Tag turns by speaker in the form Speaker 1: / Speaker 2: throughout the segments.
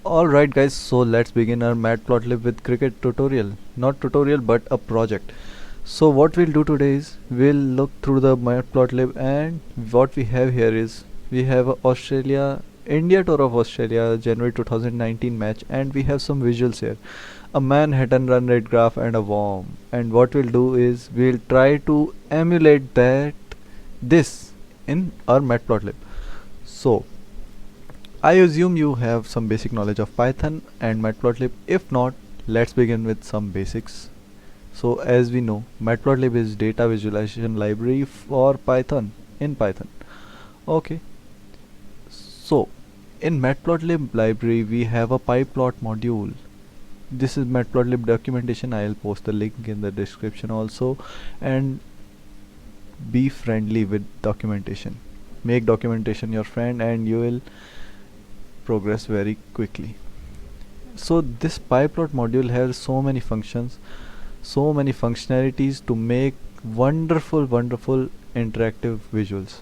Speaker 1: Alright guys, so let's begin our Matplotlib with cricket tutorial. Not tutorial but a project. So what we'll do today is we'll look through the Matplotlib, and what we have here is we have a India tour of Australia January 2019 match, and we have some visuals here. A Manhattan run rate graph and a worm. And what we'll do is we'll try to emulate this in our Matplotlib. So I assume you have some basic knowledge of Python and Matplotlib. If not, let's begin with some basics. So as we know, Matplotlib is data visualization library for Python in Python. Okay. So in Matplotlib library we have a pyplot module. This is Matplotlib documentation. I'll post the link in the description also. And be friendly with documentation. Make documentation your friend and you will progress very quickly. So this pyplot module has so many functions, so many functionalities to make wonderful interactive visuals.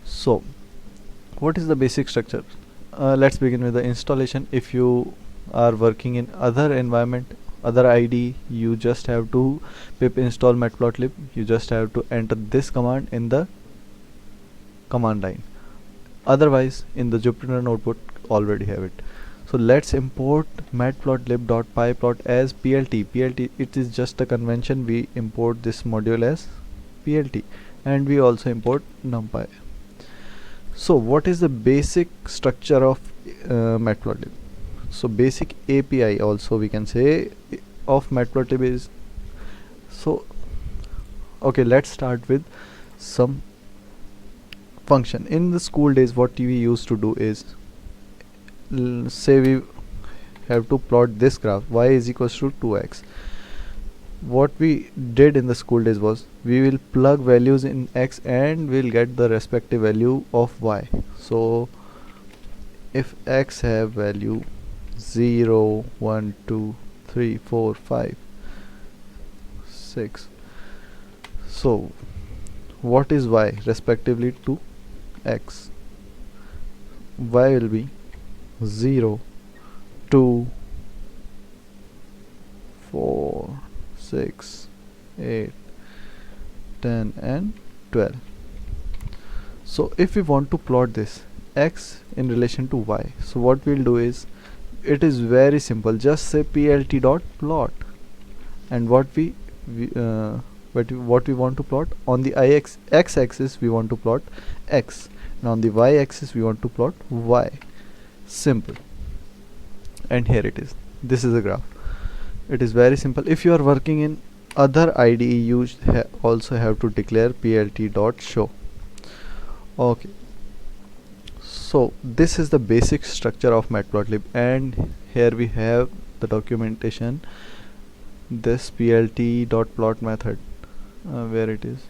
Speaker 1: So what is the basic structure? Let's begin with the installation. If you are working in other environment, other IDE, you just have to pip install matplotlib. You just have to enter this command in the command line. Otherwise in the Jupyter notebook already have it. So let's import matplotlib.pyplot as plt. It is just a convention. We import this module as plt, and we also import numpy. So what is the basic structure of matplotlib? So basic API also we can say of matplotlib is, so okay, let's start with some function. In the school days what we used to do is, say we have to plot this graph, y is equals to 2x. What we did in the school days was we will plug values in x and we'll get the respective value of y. So if x have value 0 1 2 3 4 5 6, so what is y respectively to x? Y will be 0 2 4 6 8 10 and 12. So if we want to plot this x in relation to y, so what we'll do is, it is very simple. Just say plt dot plot, and what we want to plot on the x-axis we want to plot x, and on the y-axis we want to plot y. Simple. And here it is. This is a graph. It is very simple. If you are working in other IDE, you also have to declare plt dot show. Okay. So this is the basic structure of matplotlib, and here we have the documentation. This plt dot plot method, where it is,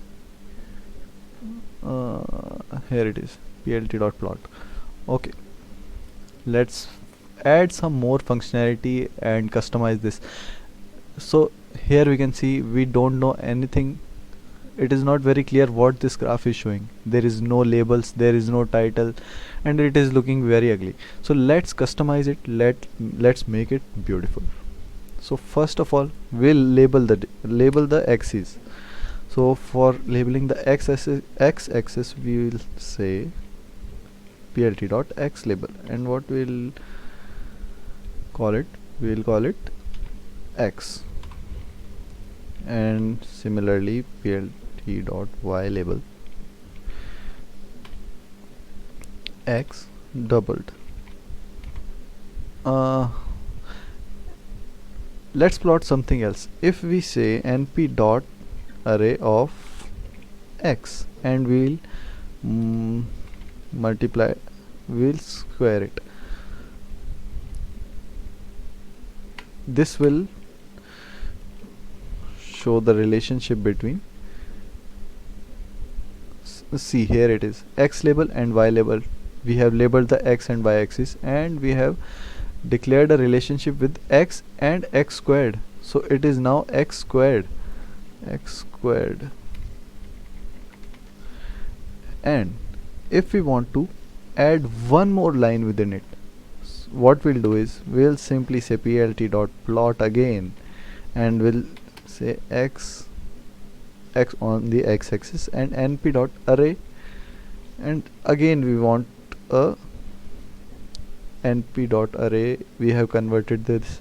Speaker 1: here it is, plt dot plot. Okay, let's add some more functionality and customize this. So here we can see we don't know anything. It is not very clear what this graph is showing. There is no labels, there is no title, and it is looking very ugly. So let's customize it. Let's make it beautiful. So first of all we'll label the axes. So for labeling the x-axis we will say plt dot x label, and what we'll call it, we'll call it x, and similarly plt dot y label x doubled. Let's plot something else. If we say np dot array of x, and we'll we'll square it, this will show the relationship between, see here it is, x label and y label. We have labeled the x and y axis, and we have declared a relationship with x and x squared. So it is now x squared, and if we want to add one more line within it, what we'll do is we'll simply say plt dot plot again, and we'll say x on the x-axis and np dot array, and again we want a np dot array. We have converted this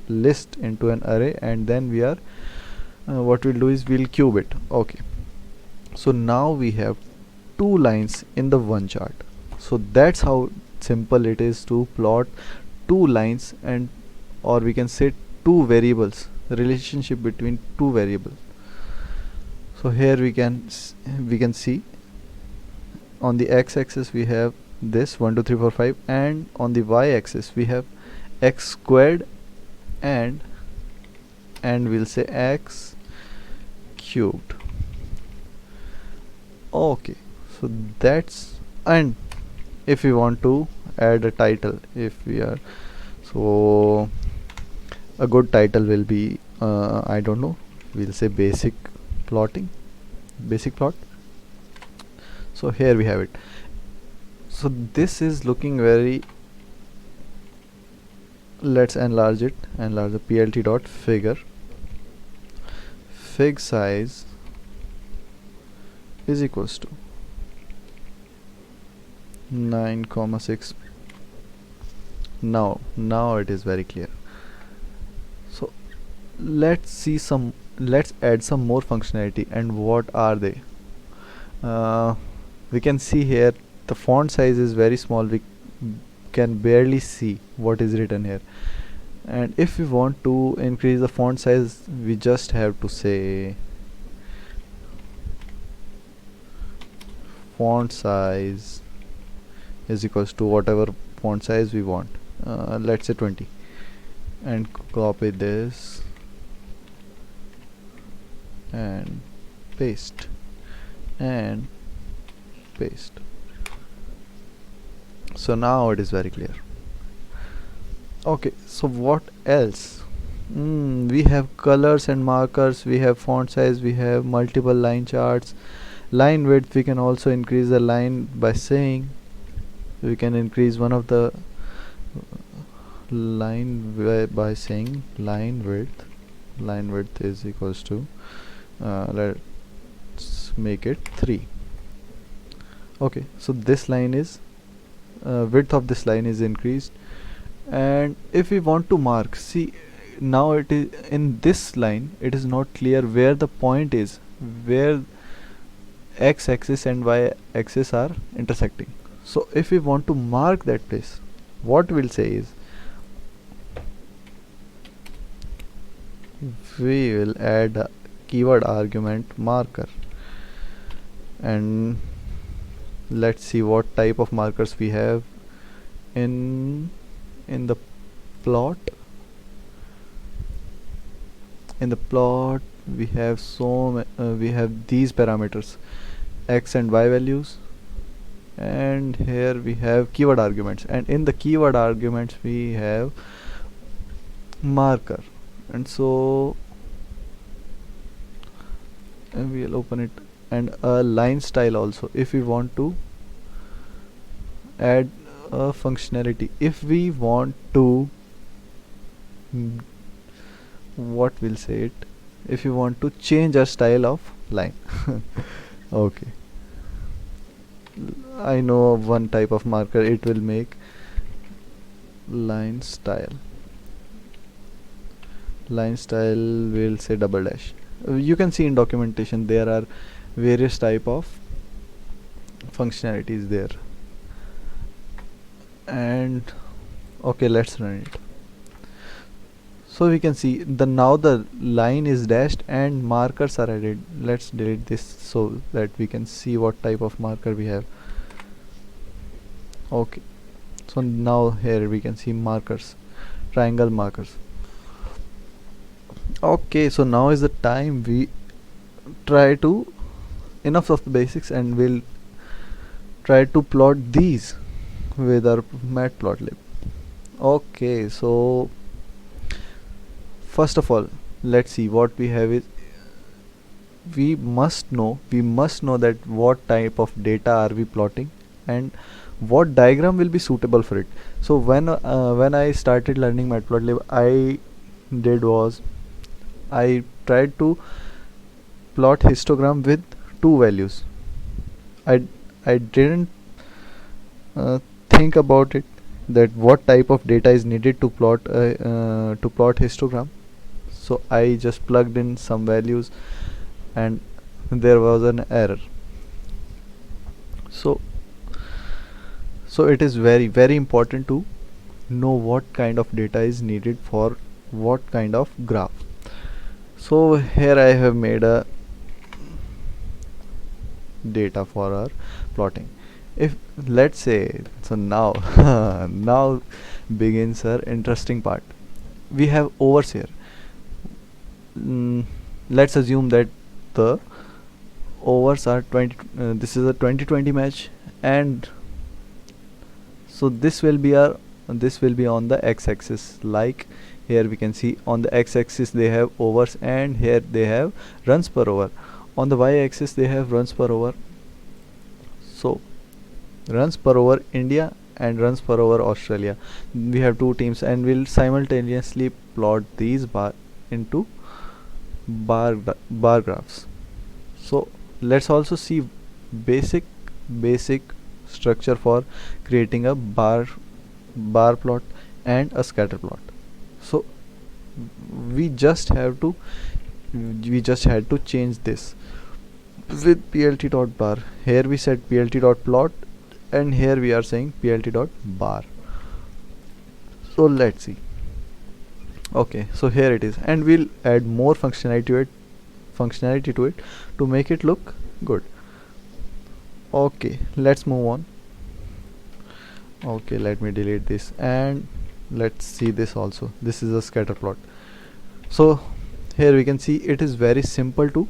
Speaker 1: list into an array, and then we are what we'll do is we'll cube it. Okay, so now we have two lines in the one chart. So that's how simple it is to plot two lines, and or we can say two variables, the relationship between two variables. So here we can see on the x-axis we have this 1 2 3 4 5, and on the y-axis we have x squared and we'll say x cubed. Okay, so that's, and if we want to add a title, if we are, so a good title will be I don't know, we'll say basic plot. So here we have it. So this is looking very, let's enlarge the plt dot figure. Fig size is equals to 9,6. Now it is very clear. So let's add some more functionality. And what are they? We can see here the font size is very small, we can barely see what is written here. And if we want to increase the font size, we just have to say font size is equals to whatever font size we want, let's say 20, and copy this and paste and paste. So now it is very clear. Okay, so what else? We have colors and markers, we have font size, we have multiple line charts, line width. We can also increase the line by saying we can increase one of the line by saying line width is equals to let's make it 3. Okay, so this line is width of this line is increased. And if we want to mark, see, now it is in this line, it is not clear where the point is, where x-axis and y-axis are intersecting. So if we want to mark that place, what we'll say is we will add a keyword argument marker, and let's see what type of markers we have in the plot. In the plot we have we have these parameters, x and y values, and here we have keyword arguments, and in the keyword arguments we have marker. And so we'll open it, and a line style also. If we want to add a functionality, if we want to what we'll say it, if you want to change a style of line. Okay, I know one type of marker, it will make line style will say double dash. You can see in documentation there are various type of functionalities there. And okay, let's run it. So we can see now the line is dashed and markers are added. Let's delete this so that we can see what type of marker we have. Okay, so now here we can see markers, triangle markers. Okay, so now is the time we try to enough of the basics, and we'll try to plot these with our matplotlib. Okay, so first of all, let's see what we have is we must know that what type of data are we plotting and what diagram will be suitable for it. So when I started learning Matplotlib, I did was I tried to plot histogram with two values. I didn't think about it that what type of data is needed to plot histogram. So I just plugged in some values and there was an error. So it is very important to know what kind of data is needed for what kind of graph. So here I have made a data for our plotting. If let's say, so now now begins our interesting part. We have overs here. Let's assume that the overs are 20. This is a 2020 match, and so this will be on the x-axis. Like here we can see on the x-axis they have overs, and here they have runs per over. On the y-axis they have runs per over. So runs per over India and runs per over Australia. We have two teams, and we'll simultaneously plot these bar into bar graphs. So let's also see basic structure for creating a bar plot and a scatter plot. So we just had to change this with plt.bar. Here we said plt.plot, and here we are saying plt.bar. So let's see. Okay, so here it is, and we'll add more functionality to it to make it look good. Okay, let's move on. Okay, let me delete this, and let's see this also. This is a scatter plot. So here we can see it is very simple to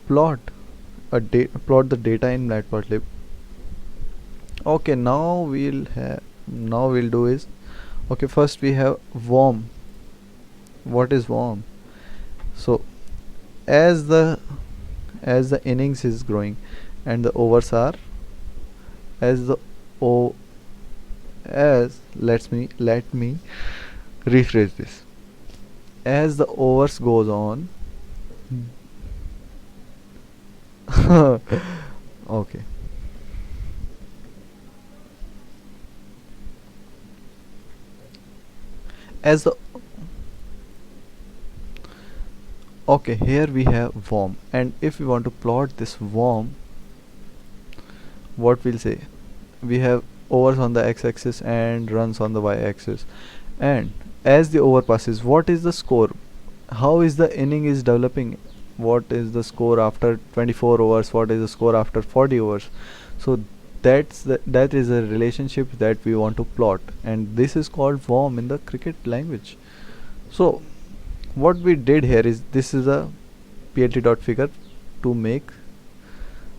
Speaker 1: plot the data in Matplotlib. Okay, now we'll do is, okay, first we have worm. What is worm? So as the innings is growing and the overs are let me rephrase this. As the overs goes on okay, as the okay, here we have worm, and if we want to plot this worm, what we'll say, we have overs on the x-axis and runs on the y-axis, and as the over passes, what is the score, how is the inning is developing, what is the score after 24 overs, what is the score after 40 overs. So that is a relationship that we want to plot, and this is called worm in the cricket language. So what we did here is, this is a plt.figure to make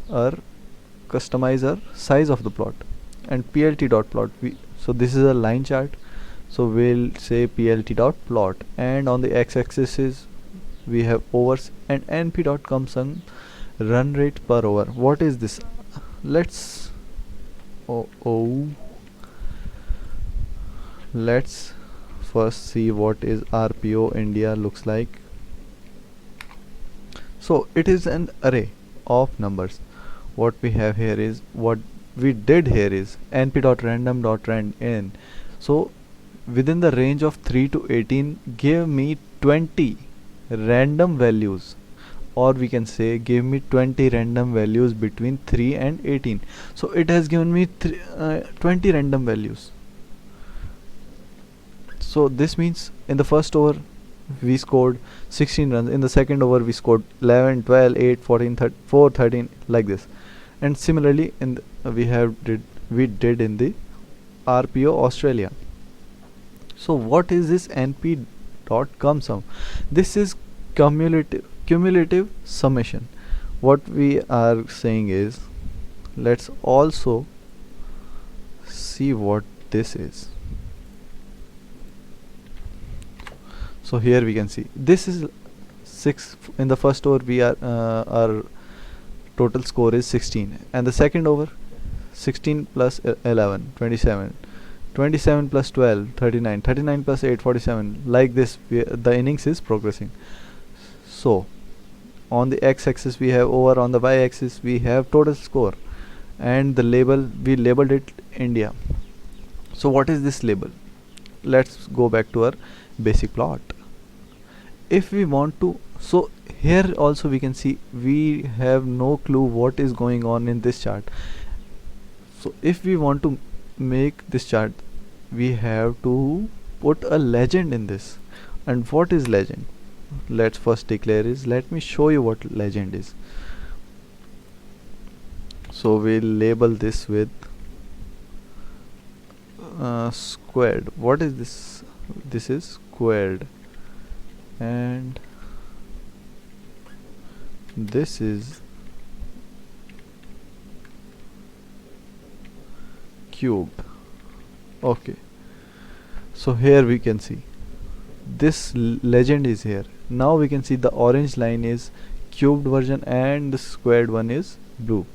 Speaker 1: or customize our size of the plot, and plt.plot, so this is a line chart, so we'll say plt.plot, and on the x-axis is we have overs, and np.comes run rate per over. What is this? Let's let's first see what is RPO India looks like. So it is an array of numbers. What we have here is, what we did here is np.random.randin. So within the range of 3 to 18, give me 20 random values, or we can say give me 20 random values between 3 and 18. So it has given me 20 random values. So this means in the first over we scored 16 runs, in the second over we scored 11, 12, 8, 14, 4, 13, like this. And similarly in the, we did in the RPO Australia. So what is this np.comSum? This is cumulative summation. What we are saying is, let's also see what this is. So here we can see this is 6 in the first over. We are our total score is 16, and the second over 16 plus 11 27, 27 plus 12 39, 39 plus 8 47. Like this the innings is progressing. So on the x-axis we have over, on the y-axis we have total score, and the label, we labeled it India. So what is this label? Let's go back to our basic plot. If we want to, so here also we can see we have no clue what is going on in this chart. So if we want to make this chart, we have to put a legend in this. And what is legend? Let's first declare is, let me show you what legend is. So we'll label this with squared. What is this? This is squared, and this is cubed. Okay, so here we can see this legend is here. Now we can see the orange line is cubed version and the squared one is blue.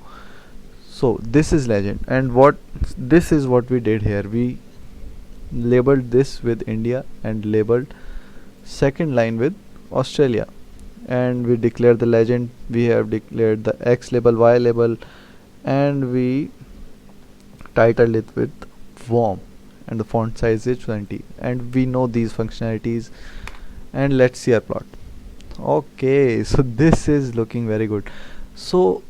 Speaker 1: So this is legend, and this is what we did here. We labeled this with India and labeled second line with Australia, and we declared the legend. We have declared the X label, Y label, and we titled it with warm, and the font size is 20, and we know these functionalities. And let's see our plot. Okay, so this is looking very good. So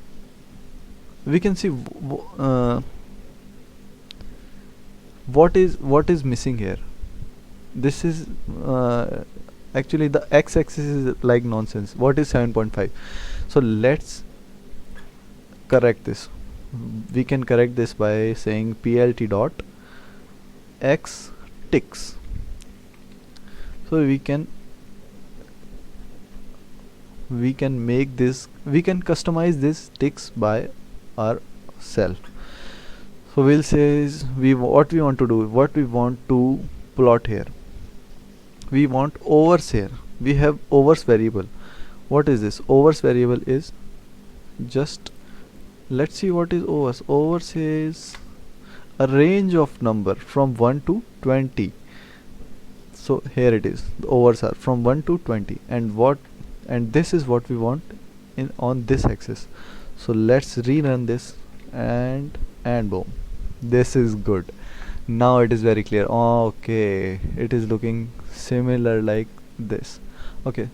Speaker 1: we can see what is missing here. This is actually the x-axis is like nonsense. What is 7.5? So let's correct this. We can correct this by saying plt dot x ticks. So we can make this, we can customize this ticks by ourselves. So we'll say is what we want to do, what we want to plot here. We want overs here. We have overs variable. What is this? Overs variable is just, let's see what is overs. Overs is a range of number from 1 to 20. So here it is. The overs are from 1 to 20, and this is what we want in on this axis. So let's rerun this, and boom, this is good. Now it is very clear. Okay, it is looking similar like this. Okay,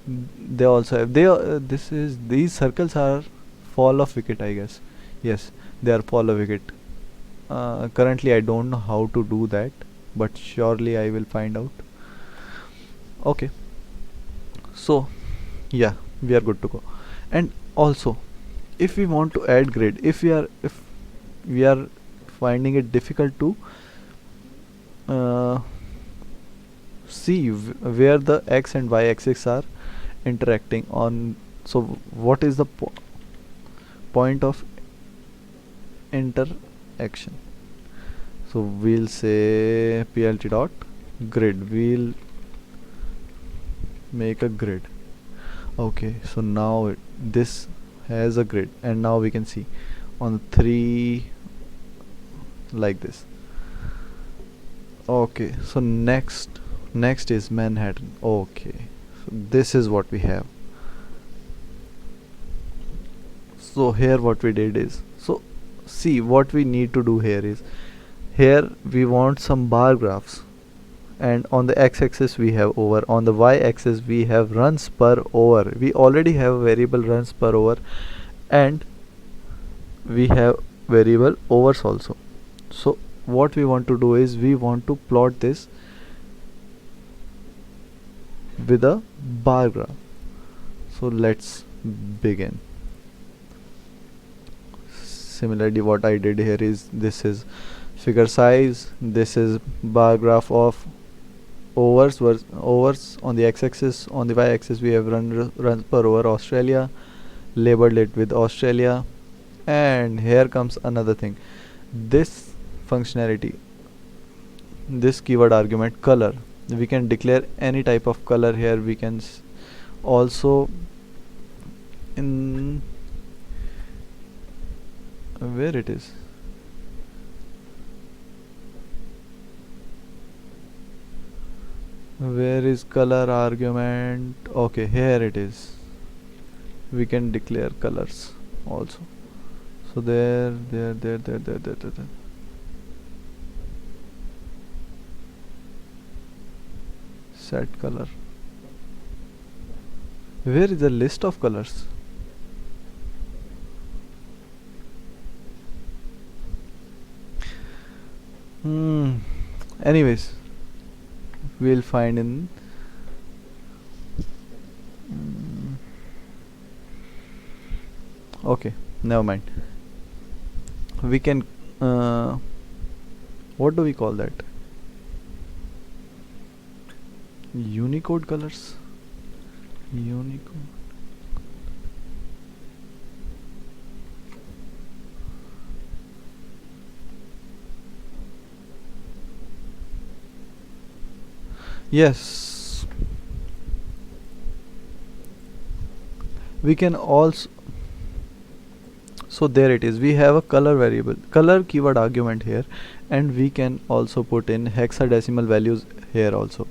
Speaker 1: they also have, these circles are fall of wicket, I guess. Yes, they are fall of wicket. Currently I don't know how to do that, but surely I will find out. Okay, so yeah, we are good to go. And also, if we want to add grid, if we are finding it difficult to see where the x and y axis are interacting on, so what is the point of interaction? So we'll say plt dot grid. We'll make a grid. Okay, so now this has a grid, and now we can see on 3 like this. Okay, so next is Manhattan. Okay, so this is what we have. So here what we did is, so see what we need to do here is, here we want some bar graphs, and on the x-axis we have over, on the y-axis we have runs per over. We already have a variable runs per over, and we have variable overs also. So what we want to do is, we want to plot this with a bar graph. So let's begin. Similarly, what I did here is, this is figure size, this is bar graph of overs on the x-axis. On the y-axis we have runs per over Australia, labeled it with Australia. And here comes another thing, this functionality, this keyword argument color. We can declare any type of color here. We can also in where it is, Where is color argument? Okay, here it is. We can declare colors also. So there. Set color. Where is the list of colors? Hmm. Anyways, we'll find in. Mm, okay, never mind. We can. What do we call that? Unicode colors. Unicode. Yes, we can also. So there it is. We have a color variable, color keyword argument here, and we can also put in hexadecimal values here also.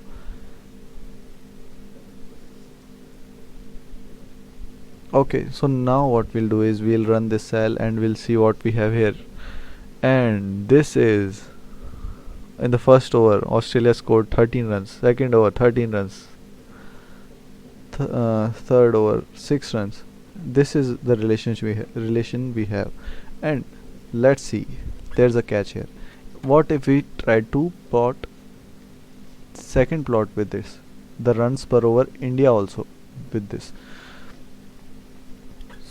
Speaker 1: Okay, so now what we'll do is we'll run this cell and we'll see what we have here. And this is in the first over, Australia scored 13 runs. Second over, 13 runs. Third over, 6 runs. This is the relation we have. And let's see. There's a catch here. What if we try to plot second plot with this? The runs per over India also with this.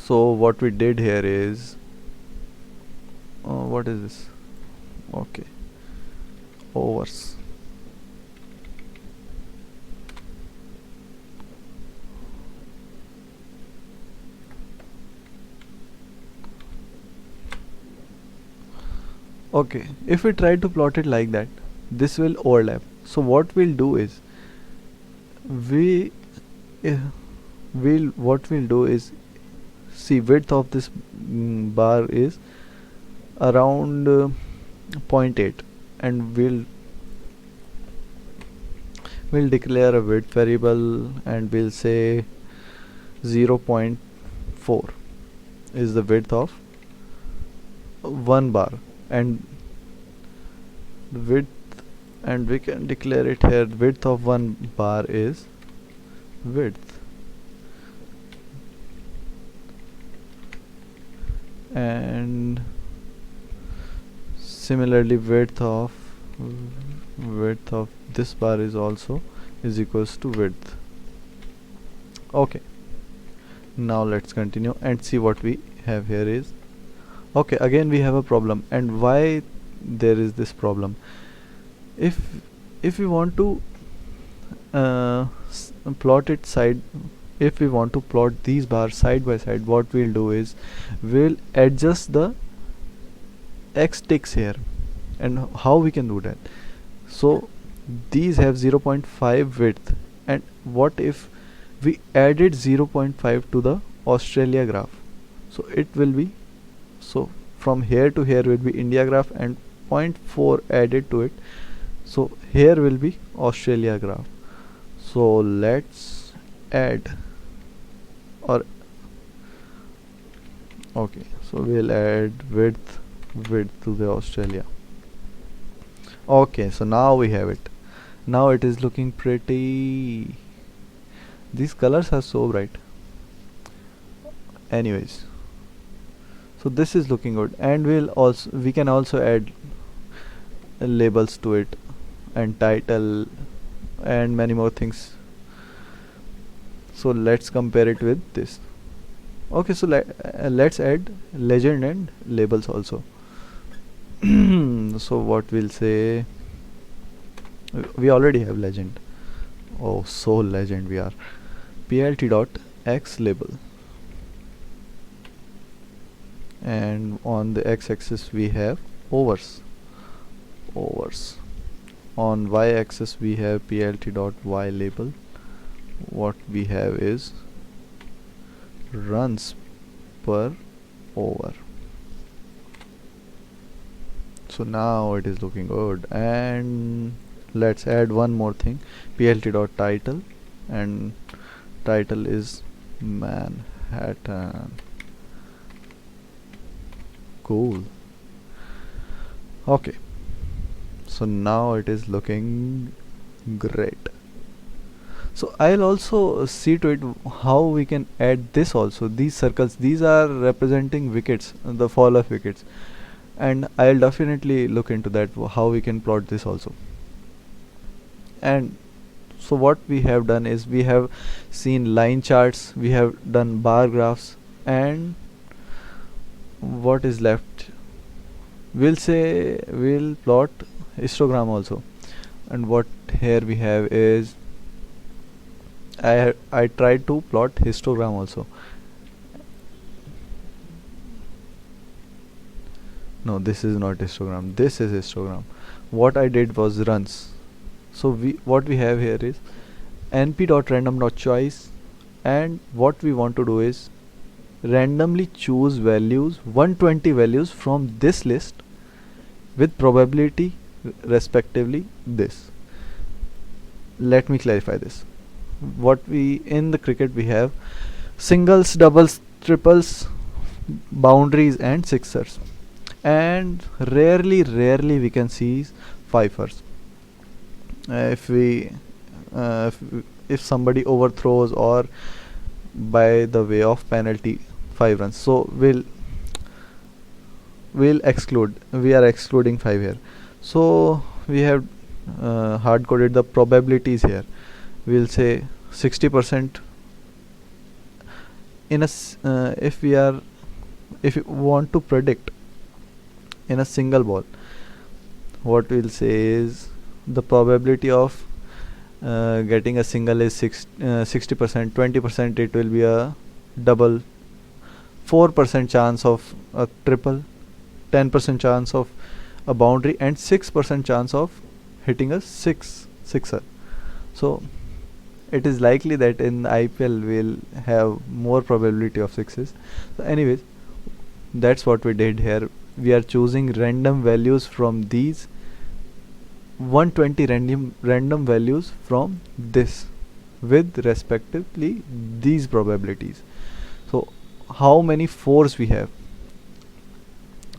Speaker 1: So what we did here is, what is this? Okay, overs. Okay, if we try to plot it like that, this will overlap. So what we'll do is we uh, will what we'll do is see width of this bar is around 0.8, and we'll declare a width variable and we'll say 0.4 is the width of one bar, and the width, and we can declare it here, width of one bar is width, and similarly width of this bar is also is equals to width. Okay, now let's continue and see what we have here is. Okay, again we have a problem. And why there is this problem? If we want to plot it side, if we want to plot these bars side by side, what we'll do is we'll adjust the x ticks here. And how we can do that? So these have 0.5 width, and what if we added 0.5 to the Australia graph? So it will be, so from here to here will be India graph, and 0.4 added to it, so here will be Australia graph. So let's add, or okay, so we'll add width to the Australia. Okay, so now we have it. Now it is looking pretty. These colors are so bright. Anyways, so this is looking good, and we can also add labels to it, and title, and many more things. So let's compare it with this. Okay, so let's add legend and labels also. So what we'll say, we already have legend. Oh, so legend we are. Plt dot x label, and on the x-axis we have overs. On y-axis we have plt dot y label. What we have is runs per over. So now it is looking good, and let's add one more thing, plt dot title, and title is Manhattan. Cool. Okay, so now it is looking great. So I'll also see to it how we can add this also. These circles, these are representing wickets, the fall of wickets, and I'll definitely look into that, how we can plot this also. And so what we have done is we have seen line charts, we have done bar graphs, and what is left, we'll plot histogram also. And what here we have is I tried to plot histogram also. No, this is not histogram, this is histogram. What I did was runs. So what we have here is np.random.choice, and what we want to do is randomly choose values, 120 values from this list with probability respectively this. Let me clarify this. What we in the cricket we have singles, doubles, triples, boundaries and sixers, and rarely we can see fifers. If we if somebody overthrows or by the way of penalty 5 runs, so we'll exclude, we are excluding 5 here. So we have hard coded the probabilities here. We'll say 60% in a if you want to predict in a single ball, what we'll say is the probability of getting a single is 60%, 20% it will be a double, 4% chance of a triple, 10% chance of a boundary, and 6% chance of hitting a sixer. So it is likely that in IPL we'll have more probability of sixes. So anyways, that's what we did here. We are choosing random values from these 120 random values from this with respectively these probabilities. So how many fours we have?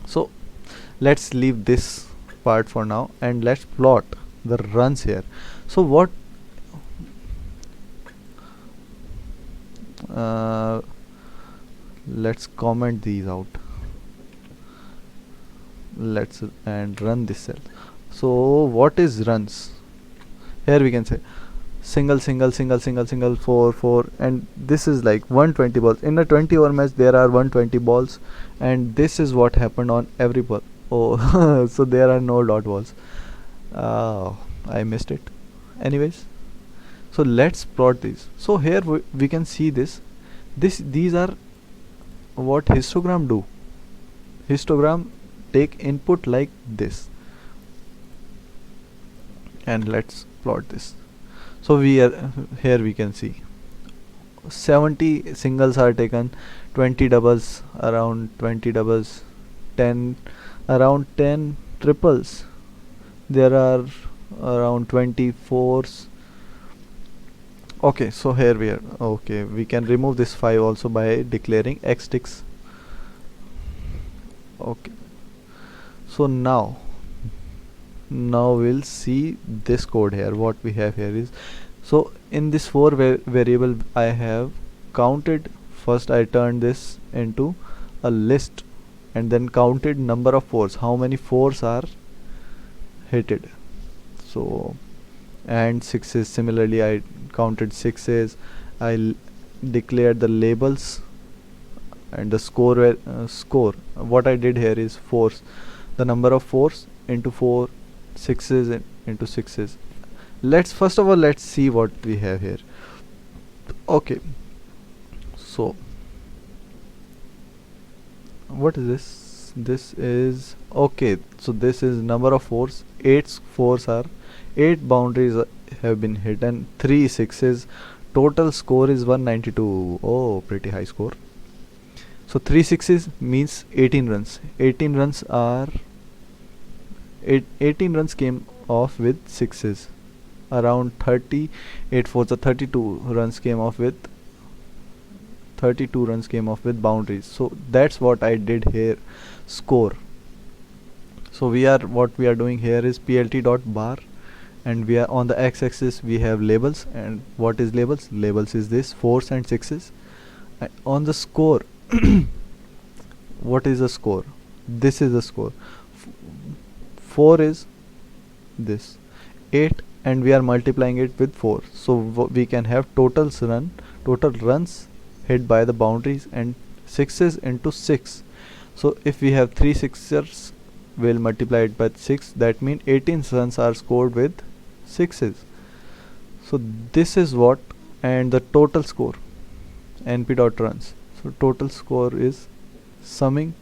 Speaker 1: So let's leave this part for now and let's plot the runs here. So what let's comment these out, let's and run this cell. So what is runs? Here we can say single, 4, and this is like 120 balls. In a 20 over match there are 120 balls, and this is what happened on every ball. Oh, so there are no dot balls. I missed it. Anyways, so let's plot these. So here we can see these are what histogram do. Histogram take input like this, and let's plot this. So we are here we can see 70 singles are taken, 20 doubles, around 20 doubles, 10 around 10 triples, there are around 24s. Okay, so here we are. Okay, we can remove this 5 also by declaring x ticks. Okay, so now we'll see this code here. What we have here is, so in this 4 variable I have counted, first I turned this into a list and then counted number of fours, how many fours are hitted. So and sixes, similarly I counted sixes. I declared the labels and the score. What I did here is fours, the number of fours into 4, sixes into sixes. Let's first of all let's see what we have here. Okay, so what is this? This is okay, so this is number of fours. 8 fours are 8 boundaries have been hit and 3 sixes. Total score is 192. Oh, pretty high score. So 3 sixes means 18 runs. 18 runs are 18 runs came off with sixes. Around 38 fours, the 32 runs came off with boundaries. So that's what I did here. Score. So what we are doing here is plt dot bar, and we are on the x-axis we have labels. And what is labels? Labels is this fours and sixes. And on the score, what is the score? This is the score. 4 is this 8, and we are multiplying it with 4. So we can have total runs hit by the boundaries, and sixes into 6. So if we have 3 sixers, we'll multiply it by 6. That means 18 runs are scored with sixes. So this is what, and the total score, np dot runs. So total score is summing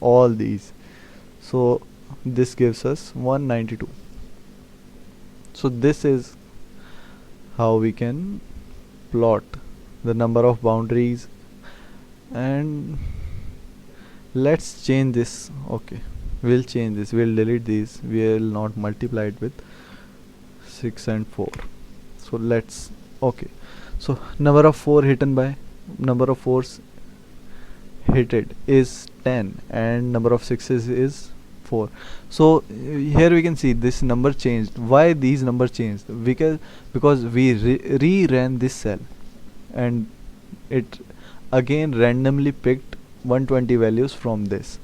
Speaker 1: all these. So this gives us 192. So this is how we can plot the number of boundaries. And let's change this. Okay, we'll change this, we'll delete these, we'll not multiply it with 6 and 4. So let's, okay, so number of 4 number of 4s hitted is 10, and number of 6s is 4. So here we can see this number changed. Why these numbers changed? Because we re-ran this cell, and it again randomly picked 120 values from this.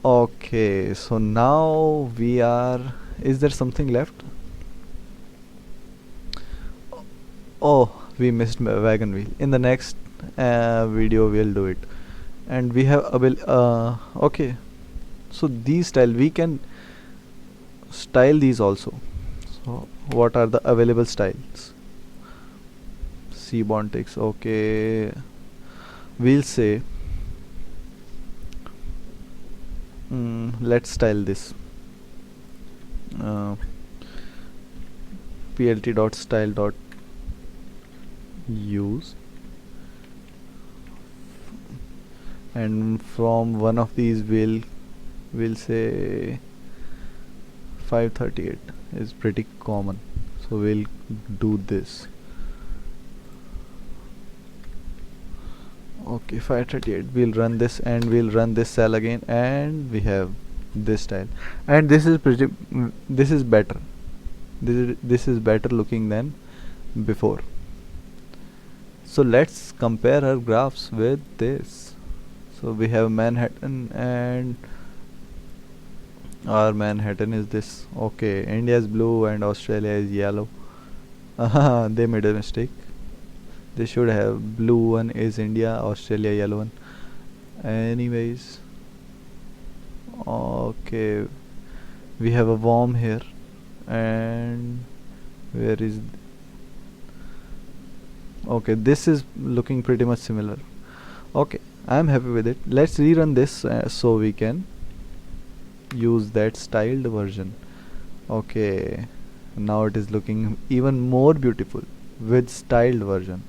Speaker 1: Okay, so now we are, is there something left? Oh, we missed wagon wheel. In the next video we'll do it. And we have okay, so these style we can style these also. So what are the available styles? Seaborn text. Okay, we'll say let's style this plt dot style dot use, and from one of these we'll say 538 is pretty common, so we'll do this. Okay, 538, we'll run this, and we'll run this cell again, and we have this style. And this is pretty this is better, this is better looking than before. So let's compare our graphs with this. So we have Manhattan, and our Manhattan is this. Okay, India is blue and Australia is yellow. They made a mistake. They should have blue one is India, Australia yellow one. Anyways, okay, we have a worm here, and where is okay, this is looking pretty much similar. Okay, I'm happy with it. Let's rerun this so we can use that styled version. Okay, now it is looking even more beautiful with styled version.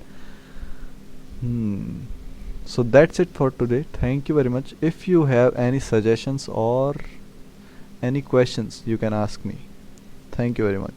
Speaker 1: So that's it for today. Thank you very much. If you have any suggestions or any questions, you can ask me. Thank you very much.